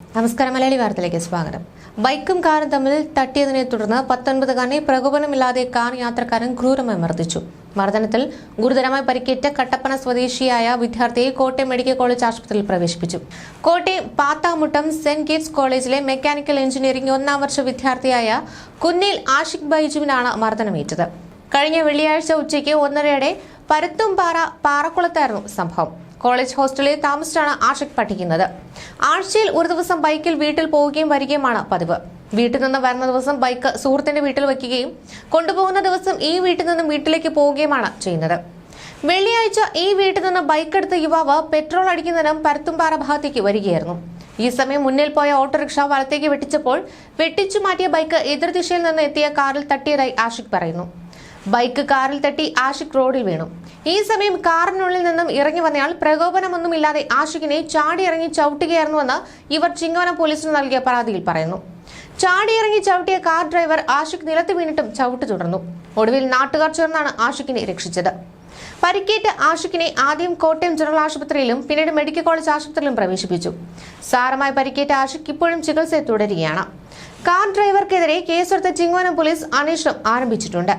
നമസ്കാരം. മലയാളി വാർത്തയിലേക്ക് സ്വാഗതം. ബൈക്കും കാറും തമ്മിൽ തട്ടിയതിനെ തുടർന്ന് 19-കാരനെ പ്രകോപനമില്ലാതെ കാർ യാത്രക്കാരൻ ക്രൂരമായി മർദ്ദിച്ചു. മർദ്ദനത്തിൽ ഗുരുതരമായി പരിക്കേറ്റ കട്ടപ്പന സ്വദേശിയായ വിദ്യാർത്ഥിയെ കോട്ടയം മെഡിക്കൽ കോളേജ് ആശുപത്രിയിൽ പ്രവേശിപ്പിച്ചു. കോട്ടയം പാത്താമുട്ടം സെന്റ് ഗീറ്റ്സ് കോളേജിലെ മെക്കാനിക്കൽ എഞ്ചിനീയറിംഗ് 1-ാം വർഷ വിദ്യാർത്ഥിയായ കുന്നിൽ ആഷിഖ് ബൈജുവിനാണ് മർദ്ദനമേറ്റത്. കഴിഞ്ഞ വെള്ളിയാഴ്ച ഉച്ചയ്ക്ക് 1:30-യോടെ പരുത്തുംപാറ പാറക്കുളത്തായിരുന്നു സംഭവം. കോളേജ് ഹോസ്റ്റലിൽ താമസിച്ചാണ് ആഷിഖ് പഠിക്കുന്നത്. ആഴ്ചയിൽ ഒരു ദിവസം ബൈക്കിൽ വീട്ടിൽ പോവുകയും വരികയുമാണ് പതിവ്. വീട്ടിൽ നിന്ന് വരുന്ന ദിവസം ബൈക്ക് സുഹൃത്തിന്റെ വീട്ടിൽ വയ്ക്കുകയും കൊണ്ടുപോകുന്ന ദിവസം ഈ വീട്ടിൽ നിന്നും വീട്ടിലേക്ക് പോവുകയുമാണ് ചെയ്യുന്നത്. വെള്ളിയാഴ്ച ഈ വീട്ടിൽ നിന്ന് ബൈക്കെടുത്ത യുവാവ് പെട്രോൾ അടിക്കുന്നതിനും പരുത്തുംപാറ ഭാഗത്തേക്ക് വരികയായിരുന്നു. ഈ സമയം മുന്നിൽ പോയ ഓട്ടോറിക്ഷ വലത്തേക്ക് വെട്ടിച്ചപ്പോൾ വെട്ടിച്ചു മാറ്റിയ ബൈക്ക് എതിർദിശയിൽ നിന്ന് എത്തിയ കാറിൽ തട്ടിയതായി ആഷിഖ് പറയുന്നു. ബൈക്ക് കാറിൽ തട്ടി ആഷിഖ് റോഡിൽ വീണു. ഈ സമയം കാറിനുള്ളിൽ നിന്നും ഇറങ്ങി വന്നയാൾ പ്രകോപനമൊന്നുമില്ലാതെ ആഷിഖിനെ ചാടിയിറങ്ങി ചവിട്ടുകയായിരുന്നുവെന്ന് ഇവർ ചിങ്ങവനം പോലീസിന് നൽകിയ പരാതിയിൽ പറയുന്നു. ചാടിയിറങ്ങി ചവിട്ടിയ കാർ ഡ്രൈവർ ആഷിഖ് നിലത്ത് വീണിട്ടും ചവിട്ട് തുടർന്നു. ഒടുവിൽ നാട്ടുകാർ ചേർന്നാണ് ആഷിഖിനെ രക്ഷിച്ചത്. പരിക്കേറ്റ ആഷിഖിനെ ആദ്യം കോട്ടയം ജനറൽ ആശുപത്രിയിലും പിന്നീട് മെഡിക്കൽ കോളേജ് ആശുപത്രിയിലും പ്രവേശിപ്പിച്ചു. സാരമായി പരിക്കേറ്റ ആഷിഖ് ഇപ്പോഴും ചികിത്സ തുടരുകയാണ്. കാർ ഡ്രൈവർക്കെതിരെ കേസെടുത്ത ചിങ്ങവനം പോലീസ് അന്വേഷണം ആരംഭിച്ചിട്ടുണ്ട്.